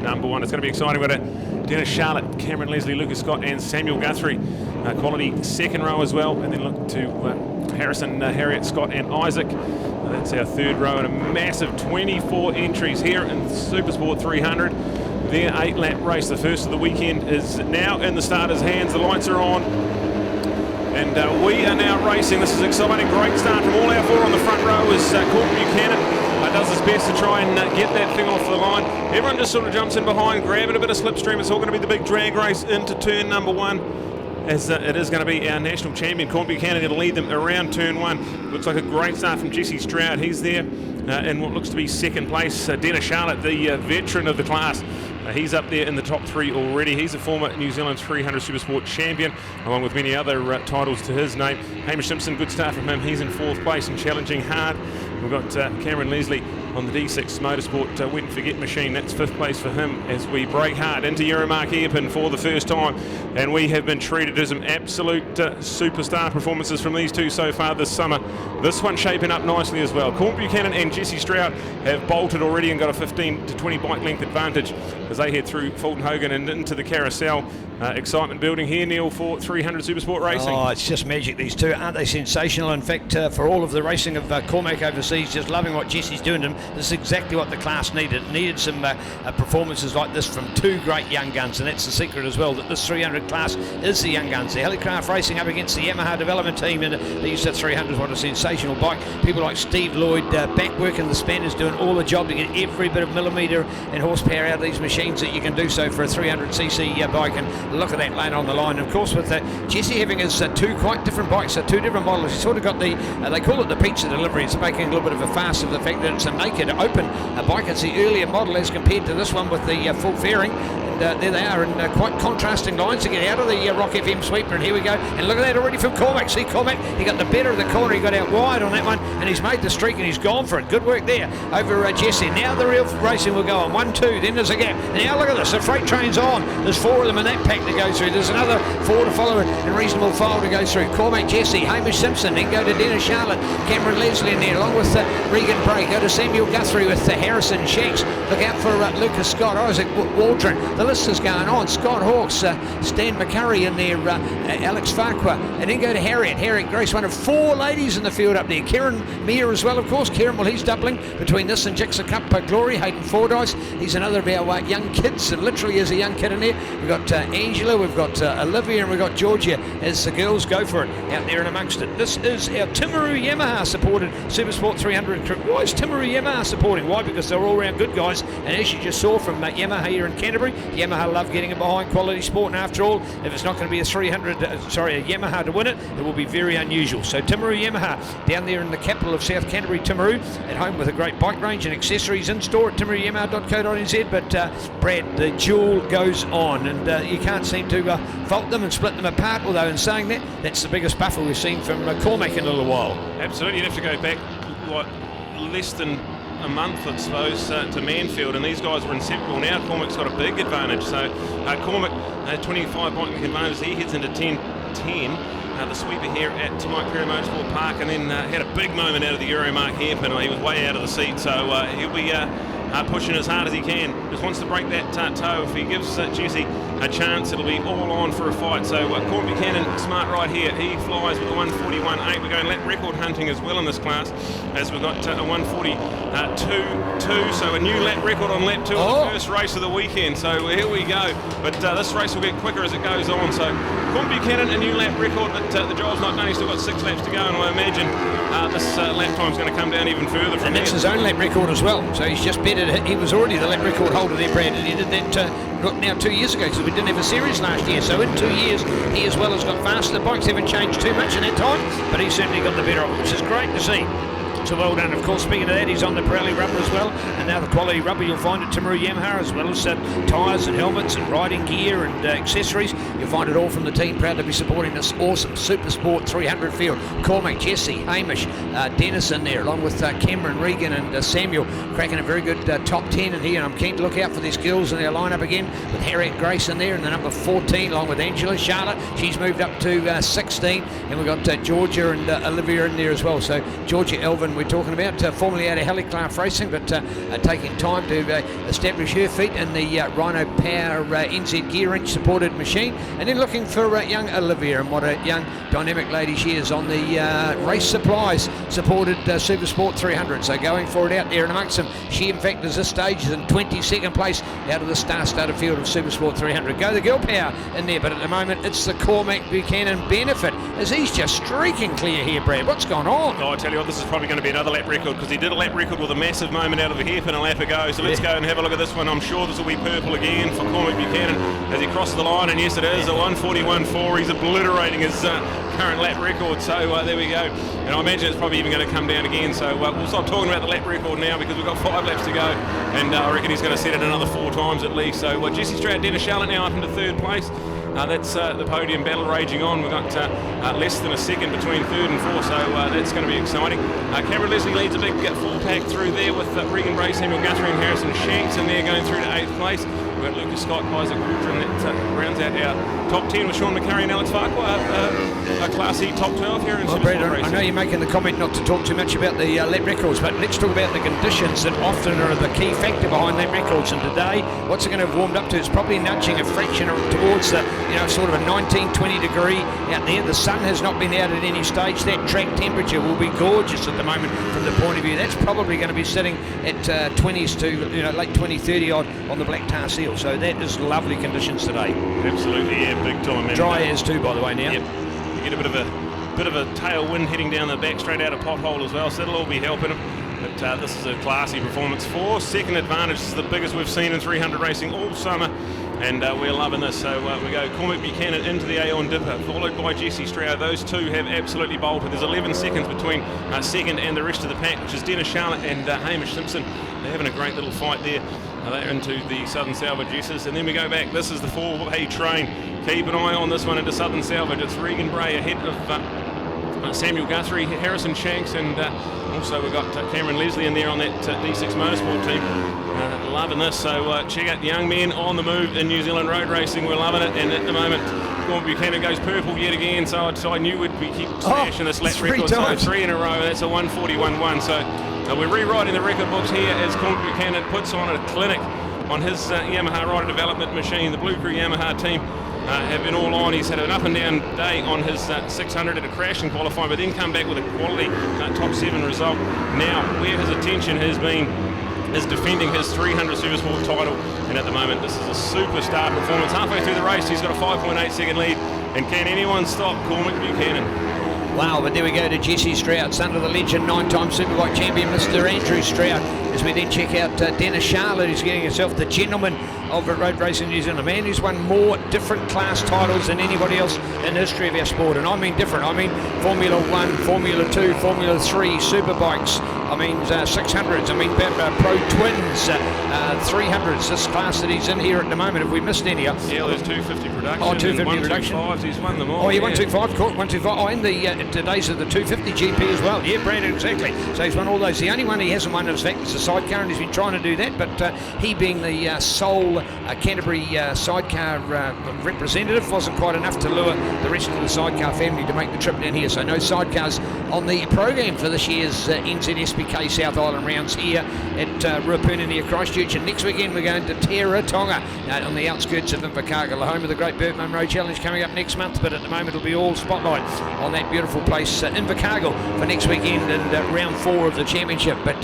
number 1. It's going to be exciting. We've got Dennis Charlotte, Cameron Leslie, Lucas Scott and Samuel Guthrie. Quality second row as well. And then look to Harrison, Harriet, Scott and Isaac. That's our third row, and a massive 24 entries here in Supersport 300. Their 8-lap race, the first of the weekend, is now in the starters' hands. The lights are on. And we are now racing. This is exciting. Great start from all our 4 on the front row as Corbin Buchanan does his best to try and get that thing off the line. Everyone just sort of jumps in behind, grabbing a bit of slipstream. It's all going to be the big drag race into turn number 1. As it is going to be our national champion, Corbin Buchanan, going to lead them around turn 1. Looks like a great start from Jesse Stroud. He's there in what looks to be second place. Dennis Charlotte, the veteran of the class. He's up there in the top 3 already. He's a former New Zealand 300 Supersport champion, along with many other titles to his name. Hamish Simpson, good start from him. He's in 4th place and challenging hard. We've got Cameron Leslie on the D6 Motorsport Wet and Forget machine. That's 5th place for him as we break hard into Euromark Hairpin for the first time. And we have been treated to some absolute superstar performances from these two so far this summer. This one shaping up nicely as well. Corbin Buchanan and Jesse Stroud have bolted already and got a 15 to 20 bike length advantage as they head through Fulton Hogan and into the carousel. Excitement building here, Neil, for 300 Supersport racing. Oh, it's just magic, these two. Aren't they sensational? In fact, for all of the racing of Cormac overseas, just loving what Jesse's doing to them. This is exactly what the class needed. It needed some performances like this from 2 great young guns, and that's the secret as well, that this 300 class is the young guns. The Helicraft racing up against the Yamaha development team, and these 300s, what a sensational bike. People like Steve Lloyd back working the Spanners, doing all the job to get every bit of millimetre and horsepower out of these machines that you can do so for a 300cc bike. And look at that lane on the line. And of course, with Jesse having his 2 quite different bikes, 2 different models, he's sort of got the, they call it the pizza delivery. It's making a little bit of a farce of the fact that it's a naked, open bike. It's the earlier model as compared to this one with the full fairing. And there they are in quite contrasting lines to get out of the Rock FM sweeper. And here we go. And look at that already from Cormac. See Cormac, he got the better of the corner. He got out wide on that one, and he's made the streak, and he's gone for it. Good work there over Jesse. Now the real racing will go on. 1, 2, then there's a gap. And now look at this. The freight train's on. There's 4 of them in that pack to go through. There's another 4 to follow in reasonable file to go through. Cormac, Jesse, Hamish Simpson, then go to Dennis Charlotte, Cameron Leslie in there, along with Regan Bray. Go to Samuel Guthrie with Harrison Shanks. Look out for Lucas Scott, Isaac Waldron. The list is going on. Scott Hawkes, Stan McCurry in there, Alex Farquhar, and then go to Harriet Grace, one of 4 ladies in the field up there. Kieran Meir as well, of course. Kieran, well, he's doubling between this and Jixer Cup Glory. Hayden Fordyce, he's another of our young kids, and literally is a young kid in there. We've got Angela, we've got Olivia, and we've got Georgia as the girls go for it out there and amongst it. This is our Timaru Yamaha supported Supersport 300 crew. Why is Timaru Yamaha supporting? Why? Because they're all round good guys, and as you just saw from Yamaha here in Canterbury, Yamaha love getting behind quality sport, and after all, if it's not going to be a 300, a Yamaha to win it, it will be very unusual. So Timaru Yamaha down there in the capital of South Canterbury, Timaru, at home with a great bike range and accessories in store at timaruyamaha.co.nz. But Brad, the duel goes on, and you can't seem to fault them and split them apart, although in saying that, that's the biggest buffer we've seen from Cormac in a little while. Absolutely, you'd have to go back, less than a month, I suppose, to Manfield, and these guys were inseparable. Now Cormac's got a big advantage, so Cormac, 25 bike advantage, he heads into 10-10. The sweeper here at Mike Perry Motorsport Park, and then had a big moment out of the Euromark hairpin. He was way out of the seat, so he'll be pushing as hard as he can. Just wants to break that toe. If he gives Jesse a chance, it'll be all on for a fight. So Corbin Buchanan, smart right here. He flies with a 141.8. We're going lap record hunting as well in this class, as we've got a 142.2. So a new lap record on lap 2 of the first race of the weekend. So here we go. But this race will get quicker as it goes on. So Corbin Buchanan, a new lap record, but the job's not done. He's still got 6 laps to go, and I imagine this lap time's going to come down even further from And that's his own lap record as well. So he's just bettered. He was already the lap record holder there, Brad, and he did that now 2 years ago, because we didn't have a series last year. So in 2 years, he as well has got faster. The bikes haven't changed too much in that time, but he's certainly got the better of it, which is great to see. So well done. Of course, speaking of that, he's on the Pirelli rubber as well, and now the quality rubber you'll find at Timaru Yamaha, as well as tyres and helmets and riding gear and accessories. You'll find it all from the team, proud to be supporting this awesome Supersport 300 field. Cormac, Jesse, Hamish, Dennis in there, along with Cameron, Regan and Samuel, cracking a very good top 10 in here, and I'm keen to look out for these girls in their lineup again, with Harriet Grace in there in the number 14, along with Angela. Charlotte, she's moved up to 16, and we've got Georgia and Olivia in there as well. So Georgia, Elvin, woman we're talking about, formerly out of Helicraft Racing, but taking time to establish her feet in the Rhino Power NZ gear wrench supported machine, and then looking for young Olivia, and what a young dynamic lady she is on the Race Supplies supported Supersport 300. So going for it out there and amongst them, she in fact at this stage is in 22nd place out of the star-studded field of Supersport 300. Go the girl power in there, but at the moment it's the Cormac Buchanan benefit as he's just streaking clear here, Brad. What's gone on? Oh, I tell you what, this is probably going to be another lap record, because he did a lap record with a massive moment out of a hairpin a lap ago. So let's go and have a look at this one. I'm sure this will be purple again for Cormac Buchanan as he crosses the line, and yes it is a 1:41.4. He's obliterating his current lap record, so there we go. And I imagine it's probably even going to come down again, so we'll stop talking about the lap record now, because we've got 5 laps to go, and I reckon he's going to set it another 4 times at least. So Jesse Stroud, Dennis Charlotte now up into 3rd place. That's the podium battle raging on. We've got less than a second between 3rd and 4th, so that's going to be exciting. Cameron Leslie leads a big full pack through there with Regan Bray, Samuel Guthrie and Harrison Shanks, and they're going through to 8th place. We've got Lucas Scott, Isaac Waldron, that rounds out our top 10 with Sean McCurry and Alex Farquhar, a classy top 12 here in Supersport racing. I know you're making the comment not to talk too much about the lap records, but let's talk about the conditions that often are the key factor behind lap records. And today, what's it going to have warmed up to? It's probably nudging a fraction towards the, sort of a 19-20 degree out there. The sun has not been out at any stage. That track temperature will be gorgeous at the moment from the point of view. That's probably going to be sitting at 20s to late 20-30 odd on the black tar seal. So that is lovely conditions today. Absolutely, yeah, big time. And dry as too, by the way, now. Yep. You get a bit of a tailwind heading down the back straight out of pothole as well, so that'll all be helping him. But this is a classy performance. 4-second advantage. This is the biggest we've seen in 300 racing all summer, and we're loving this. So we go Cormac Buchanan into the Aon Dipper, followed by Jesse Stroud. Those two have absolutely bolted. There's 11 seconds between second and the rest of the pack, which is Dennis Charlotte and Hamish Simpson. They're having a great little fight there. They're into the Southern Salvage Uses, and then we go back. This is the 4-way train. Keep an eye on this one into Southern Salvage. It's Regan Bray ahead of Samuel Guthrie, Harrison Shanks, and also we've got Cameron Leslie in there on that D6 Motorsport team. Loving this. So check out the young men on the move in New Zealand road racing. We're loving it, and at the moment Cormac Buchanan goes purple yet again, so I knew we'd keep smashing this lap record. So 3 in a row. That's a 1:41.1. So we're rewriting the record books here as Cormac Buchanan puts on a clinic on his Yamaha rider development machine. The Blue Crew Yamaha team have been all on. He's had an up and down day on his 600 at a crash in qualifying, but then come back with a quality top 7 result. Now where his attention has been is defending his 300 Supersport title, and at the moment this is a superstar performance. Halfway through the race he's got a 5.8 second lead, and can anyone stop Cormac Buchanan? Wow, but there we go to Jesse Stroud, son of the legend, 9-time Superbike champion, Mr. Andrew Stroud. As we then check out Dennis Charlotte, who's getting himself the gentleman of road racing New Zealand, a man who's won more different class titles than anybody else in the history of our sport. And I mean different, I mean Formula 1, Formula 2, Formula 3, Superbikes, I mean 600s, I mean Pro Twins, 300s, this class that he's in here at the moment. Have we missed any? Yeah, there's 250 production. Oh, 250 production. 125s, he's won them all. Oh, yeah, 125, cool, 125. Oh, and the days of the 250 GP as well. Yeah, Brandon, exactly. So he's won all those. The only one he hasn't won, in fact, is the sidecar, and he's been trying to do that, but he being the sole Canterbury sidecar representative wasn't quite enough to lure the rest of the sidecar family to make the trip down here. So no sidecars on the program for this year's NZSBK South Island rounds here at Ruapuna near Christchurch. And next weekend we're going to Tonga on the outskirts of Invercargill, the home of the Great Bert Munro Challenge coming up next month. But at the moment it'll be all spotlight on that beautiful place, Invercargill, for next weekend and round 4 of the championship. But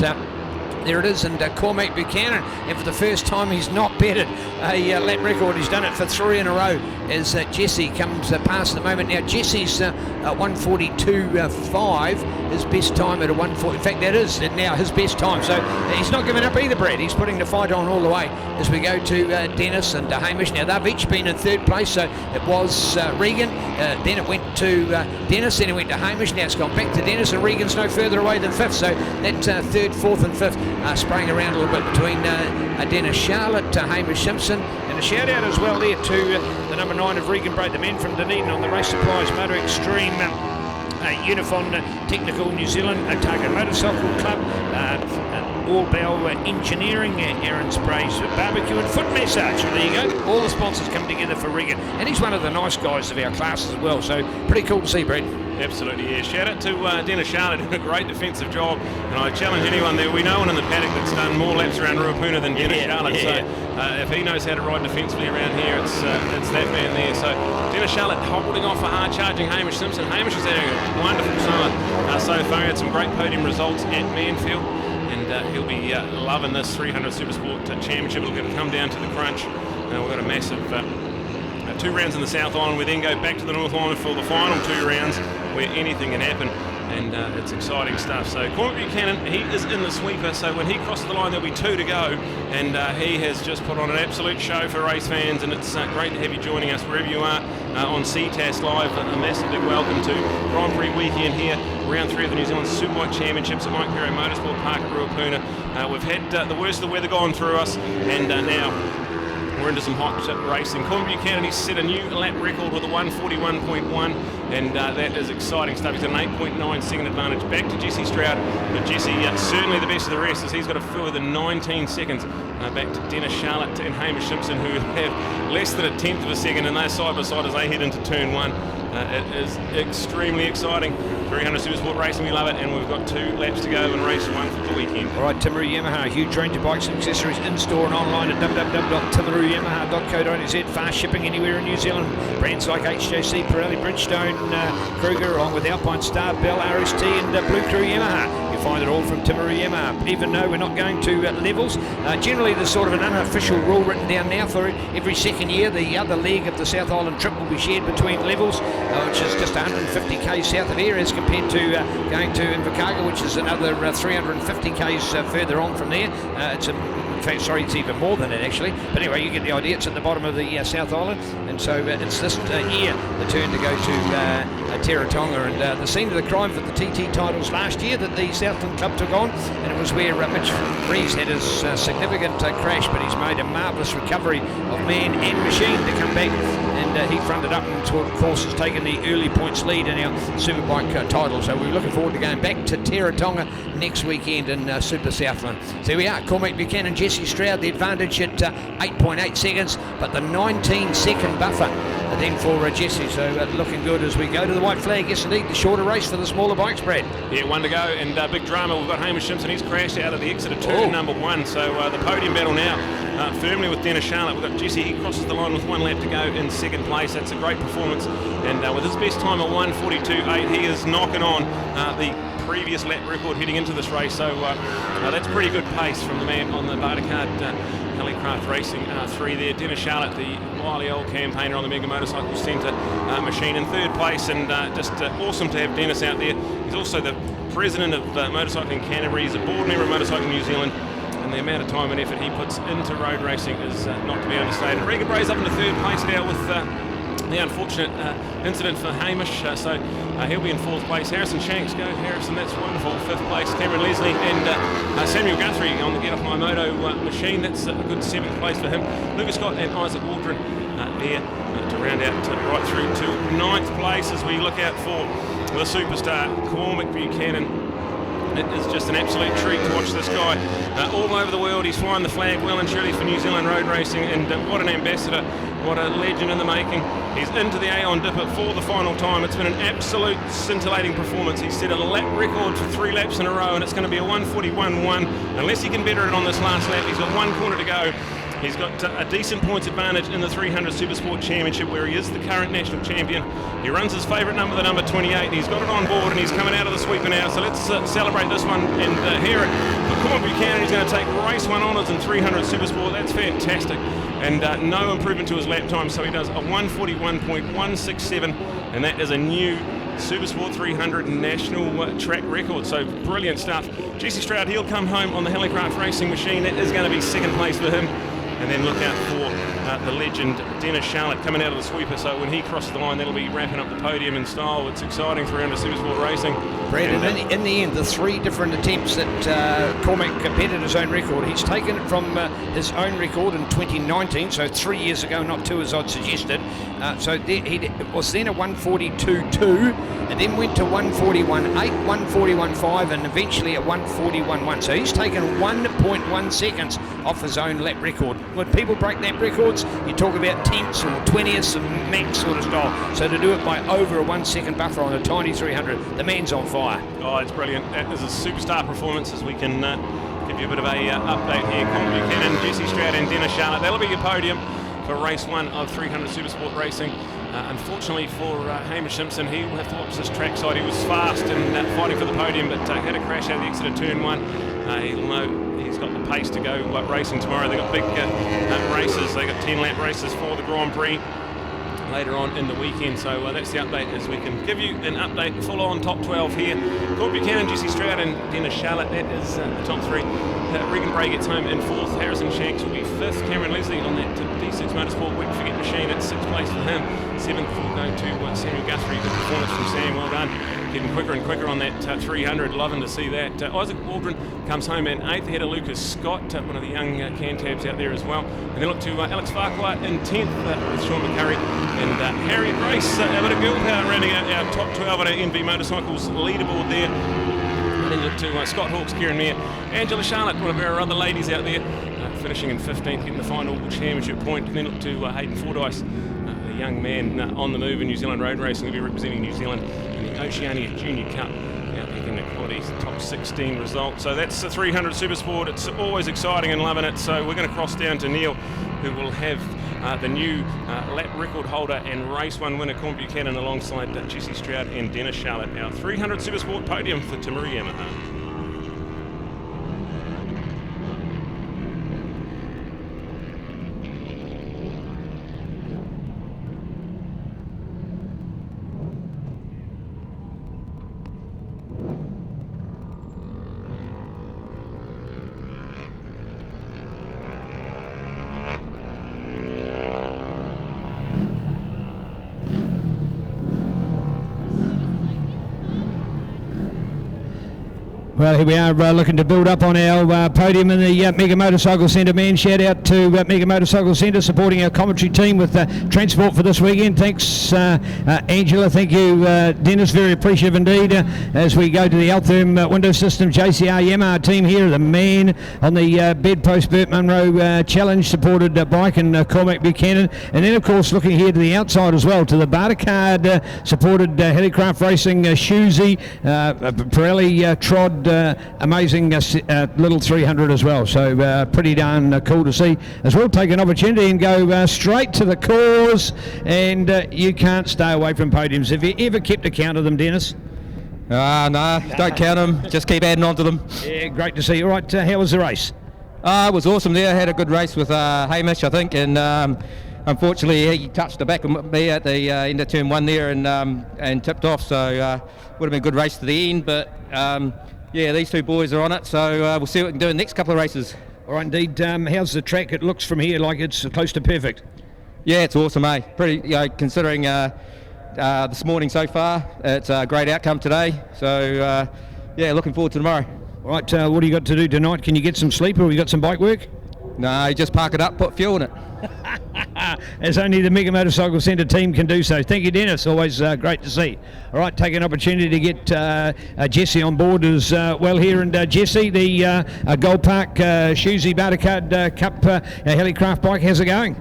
there it is, and Cormac Buchanan, and for the first time he's not betted a lap record. He's done it for 3 in a row as Jesse comes past the moment. Now Jesse's 1:42.5, his best time at a 1:40. In fact, that is now his best time. So he's not giving up either, Brad. He's putting the fight on all the way as we go to Dennis and Hamish. Now they've each been in 3rd place, so it was Regan, then it went to Dennis, then it went to Hamish. Now it's gone back to Dennis, and Regan's no further away than 5th. So that 3rd, 4th and 5th spraying around a little bit between Dennis Charlotte, Hamish Simpson, and a shout out as well there to the number 9 of Regan Bray, the men from Dunedin on the Race Supplies Motor Extreme Unifon Technical New Zealand Target Motorcycle Club. All Bell Engineering, Aaron Spray's Barbecue and Foot Massage. So there you go. All the sponsors come together for Regan. And he's one of the nice guys of our class as well. So pretty cool to see, Brett. Absolutely, yeah. Shout out to Dennis Charlotte, doing a great defensive job. And I challenge anyone there. We know one in the paddock that's done more laps around Ruapuna than Dennis Charlotte. Yeah. So if he knows how to ride defensively around here, it's that man there. So Dennis Charlotte holding off a hard-charging Hamish Simpson. Hamish is having a wonderful summer so far. He had some great podium results at Manfield. And he'll be loving this 300 Supersport Championship. It'll come down to the crunch. We've got a massive 2 rounds in the South Island. We then go back to the North Island for the final 2 rounds where anything can happen, and it's exciting stuff. So Cormac Buchanan, he is in the sweeper, so when he crosses the line there'll be 2 to go, and he has just put on an absolute show for race fans, and it's great to have you joining us wherever you are on Ctas Live. A massive big welcome to Grand Prix weekend here, round 3 of the New Zealand Superbike Championships at Mike Perry Motorsport Park at Ruapuna. We've had the worst of the weather gone through us, and now we're into some hot racing. Cormac Buchanan, he's set a new lap record with a 141.1, and that is exciting stuff. He's got an 8.9 second advantage back to Jesse Stroud, but Jesse certainly the best of the rest, as he's got a further 19 seconds back to Dennis Charlotte and Hamish Simpson, who have less than a tenth of a second, and they're side by side as they head into turn 1. It is extremely exciting. 300 Supersport racing, we love it, and we've got 2 laps to go in race 1 for the weekend. All right, Timaru Yamaha, a huge range of bikes and accessories in-store and online at www.timaruyamaha.co.nz. Fast shipping anywhere in New Zealand. Brands like HJC, Pirelli, Bridgestone, Kruger, along with Alpine Star, Bell, RST and Blue Crew Yamaha. You find it all from Timaru Yamaha. Even though we're not going to levels, generally there's sort of an unofficial rule written down now for every second year. The other leg of the South Island trip will be shared between levels, which is just 150 k's south of here, as compared to going to Invercargill, which is another 350 k's further on from there. In fact, sorry, it's even more than it actually. But anyway, you get the idea. It's at the bottom of the South Island, and so it's this year the turn to go to Teretonga, and the scene of the crime for the TT titles last year that the Southland Club took on, and it was where Mitch Rees had his significant crash, but he's made a marvellous recovery of man and machine to come back, and he fronted up and of course has taken the early points lead in our Superbike title. So we're looking forward to going back to Teretonga next weekend in Super Southland. So there we are, Cormac Buchanan, Jesse Stroud, the advantage at 8.8 seconds, but the 19-second buffer then for Jesse. So looking good as we go to the white flag. Yes, indeed, the shorter race for the smaller bikes, Brad. Yeah, 1 to go, and big drama. We've got Hamish Simpson. He's crashed out of the exit of turn number 1. So the podium battle now firmly with Dennis Charlotte. We've got Jesse. He crosses the line with 1 lap to go in 2nd place. That's a great performance, and with his best time of 1:42.8, he is knocking on the previous lap record heading into this race. So that's pretty good pace from the man on the Bartercard Helicraft Racing 3 there. Dennis Charlotte, the wily old campaigner on the Mega Motorcycle Centre machine, in 3rd place, and just awesome to have Dennis out there. He's also the president of Motorcycling Canterbury. He's a board member of Motorcycling New Zealand, and the amount of time and effort he puts into road racing is not to be understated. Regan Bray's up into 3rd place now with the unfortunate incident for Hamish, so he'll be in 4th place. Harrison Shanks, go Harrison, that's wonderful. 5th place, Cameron Leslie, and Samuel Guthrie on the Get Off My Moto machine. That's a good 7th place for him. Lucas Scott and Isaac Waldron there to round out right through to 9th place as we look out for the superstar Cormac Buchanan. It is just an absolute treat to watch this guy all over the world. He's flying the flag well and truly for New Zealand road racing, and what an ambassador, what a legend in the making. He's into the Aon Dipper for the final time. It's been an absolute scintillating performance. He's set a lap record for 3 laps in a row, and it's going to be a 1:41.1 unless he can better it on this last lap. He's got 1 corner to go. He's got a decent points advantage in the 300 Supersport Championship, where he is the current national champion. He runs his favourite number, the number 28. He's got it on board, and he's coming out of the sweeper now. So let's celebrate this one and hear it. For Cormac Buchanan, he's going to take race 1 honours in 300 Supersport. That's fantastic. And no improvement to his lap time, so he does a 1:41.167, and that is a new Supersport 300 national track record. So brilliant stuff. Jesse Stroud, he'll come home on the Helicraft Racing machine. That is going to be 2nd place for him. And then look out for the legend Dennis Charlotte coming out of the sweeper, so when he crosses the line, that'll be wrapping up the podium in style. It's exciting 300 Supersport racing. Brandon, in the end, the 3 different attempts that Cormac bettered his own record, he's taken it from his own record in 2019, so 3 years ago, not 2 as I'd suggested. He was then a 142.2, and then went to 141.8, 141.5, and eventually at 141.1. So he's taken 1.1 seconds off his own lap record. When people break lap records, you talk about tenths or 20ths of max sort of style. So to do it by over a 1 second buffer on a tiny 300, the man's on fire. Oh, it's brilliant. That is a superstar performance, as we can give you a bit of a update here. Colin Buchanan, Jesse Stroud and Dennis Charlotte. That'll be your podium for race 1 of 300 Supersport racing. Unfortunately for Hamish Simpson, he will have to watch this trackside. He was fast and fighting for the podium, but had a crash out of the exit of turn 1. He'll know he's got the pace to go racing tomorrow. They've got big races. They've got 10 lap races for the Grand Prix later on in the weekend, so that's the update, as we can give you an update full on top 12 here. Colin Buchanan, Jesse Stroud and Dennis Charlotte, that is the top 3. Regan Bray gets home in 4th, Harrison Shanks will be 5th, Cameron Leslie on that D6 Motorsport Wet Forget machine at 6th place for him, 7th will go to Samuel Guthrie. Good performance from Sam, well done, getting quicker and quicker on that 300, loving to see that. Isaac Waldron comes home in 8th ahead of Lucas Scott, one of the young Cantabs out there as well, and then look to Alex Farquhar in 10th with Sean McCurry and Harriet Race, a bit of girl power rounding out our top 12 on our NV Motorcycles leaderboard there. And then look to Scott Hawkes, Kieran Mayer, Angela Charlotte, one of our other ladies out there, finishing in 15th, getting the final championship point. And then look to Hayden Fordyce, the young man on the move in New Zealand road racing, will be representing New Zealand in the Oceania Junior Cup. Picking the quality top 16 result. So that's the 300 Supersport. It's always exciting and loving it. So we're going to cross down to Neil, who will have the new lap record holder and race 1 winner Colin Buchanan alongside Jesse Stroud and Dennis Charlotte. Our 300 Supersport podium for Te Muri Yamaha. Well, here we are looking to build up on our podium in the Mega Motorcycle Centre, man. Shout out to Mega Motorcycle Centre supporting our commentary team with transport for this weekend. Thanks, Angela. Thank you, Dennis. Very appreciative indeed. As we go to the Altherm Window Systems JCR Yamaha team here, the man on the Bedpost Burt Munro Challenge supported bike and Cormac Buchanan. And then, of course, looking here to the outside as well, to the Bartercard supported Helicraft Racing Shoesy, Pirelli Trod, amazing little 300 as well, so pretty darn cool to see as well. Take an opportunity and go straight to the cause, and you can't stay away from podiums. Have you ever kept a count of them, Dennis? No, don't count them, just keep adding on to them. Yeah, great to see you. All right, how was the race? It was awesome there. I had a good race with Hamish, I think, and unfortunately he touched the back of me at the end of turn 1 there and tipped off, so would have been a good race to the end, but yeah, these two boys are on it, so we'll see what we can do in the next couple of races. All right, indeed. How's the track? It looks from here like it's close to perfect. Yeah, it's awesome, eh? Pretty, considering this morning so far, it's a great outcome today. So, yeah, looking forward to tomorrow. All right, what do you got to do tonight? Can you get some sleep, or have you got some bike work? No, you just park it up, put fuel in it. As only the Mega Motorcycle Centre team can do so. Thank you, Dennis. Always great to see. All right, take an opportunity to get Jesse on board as well here. And Jesse, the Gold Park Shoesy Bartercard Cup Helicraft bike, how's it going?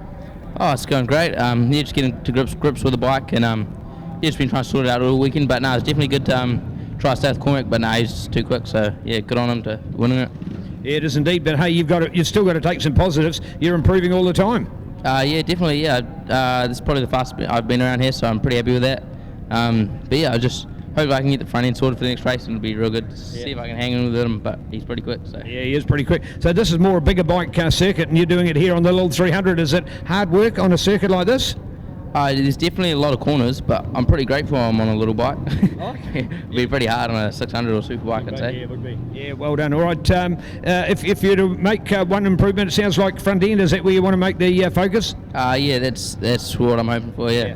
Oh, it's going great. Yeah, just getting to grips with the bike, and yeah, just been trying to sort it out all weekend. But no, it's definitely good to try to stay with Cormac, but no, he's too quick. So yeah, good on him to winning it. Yeah, it is indeed. But hey, you've still got to take some positives. You're improving all the time. Yeah, definitely. Yeah, this is probably the fastest I've been around here, so I'm pretty happy with that. But yeah, I just hope I can get the front end sorted for the next race, and it'll be real good to see if I can hang in with him. But he's pretty quick. So yeah, he is pretty quick. So this is more a bigger bike circuit, and you're doing it here on the little 300. Is it hard work on a circuit like this? There's definitely a lot of corners, but I'm pretty grateful I'm on a little bike. It'd be pretty hard on a 600 or super bike, I'd say. Yeah, it would be. Yeah, well done. All right, if you're to make one improvement, it sounds like front end, is that where you want to make the focus? Yeah, that's what I'm hoping for, yeah.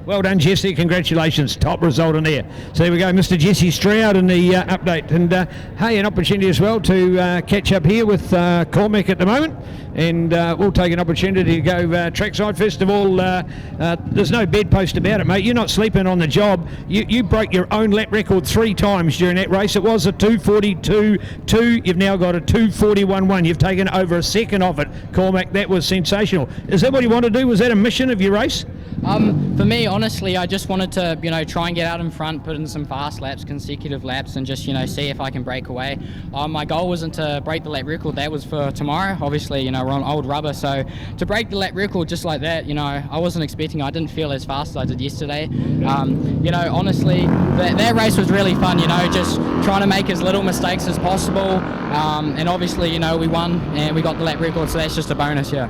Well done, Jesse. Congratulations. Top result in there. So there we go, Mr. Jesse Stroud in the update. And hey, an opportunity as well to catch up here with Cormac at the moment. And we'll take an opportunity to go trackside. First of all, there's no bedpost about it, mate. You're not sleeping on the job. You broke your own lap record 3 times during that race. It was a 2:42.2. You've now got a 2:41.1. You've taken over a second off it, Cormac. That was sensational. Is that what you want to do? Was that a mission of your race? For me, honestly, I just wanted to, try and get out in front, put in some fast laps, consecutive laps, and just, see if I can break away. My goal wasn't to break the lap record. That was for tomorrow. Obviously, we're on old rubber, so to break the lap record just like that, I wasn't expecting. I didn't feel as fast as I did yesterday. Honestly, that race was really fun. Just trying to make as little mistakes as possible, and obviously, we won and we got the lap record, so that's just a bonus, yeah.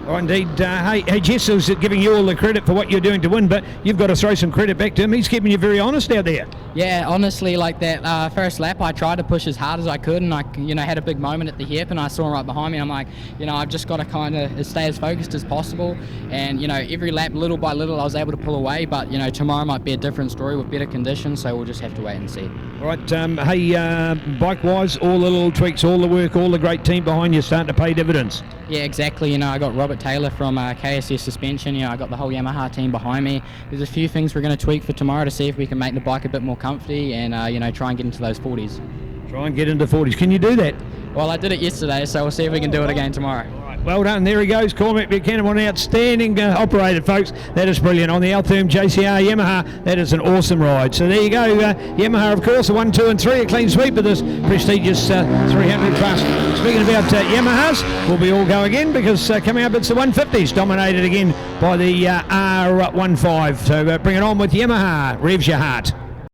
Oh, indeed. Hey, Jess is giving you all the credit for what you're doing to win, but you've got to throw some credit back to him. He's keeping you very honest out there. Yeah, honestly, like that first lap, I tried to push as hard as I could, and I, had a big moment at the hip, and I saw him right behind me. I'm like, I've just got to kind of stay as focused as possible, and every lap, little by little, I was able to pull away. But tomorrow might be a different story with better conditions, so we'll just have to wait and see. All right. Hey, bike-wise, all the little tweaks, all the work, all the great team behind you starting to pay dividends. Yeah, exactly. I got Robert Taylor from KSS Suspension. I got the whole Yamaha team behind me. There's a few things we're going to tweak for tomorrow to see if we can make the bike a bit more comfy and try and get into those 40s. Try and get into 40s. Can you do that? Well, I did it yesterday, so we'll see if we can do it again tomorrow. Well done. There he goes, Cormac Buchanan, one outstanding operator, folks. That is brilliant. On the Altherm JCR Yamaha, that is an awesome ride. So there you go. Yamaha, of course, a 1, 2 and 3, a clean sweep of this prestigious 300 class. Speaking about Yamahas, we'll be all go again because coming up it's the 150s, dominated again by the R15. So bring it on with Yamaha. Revs your heart.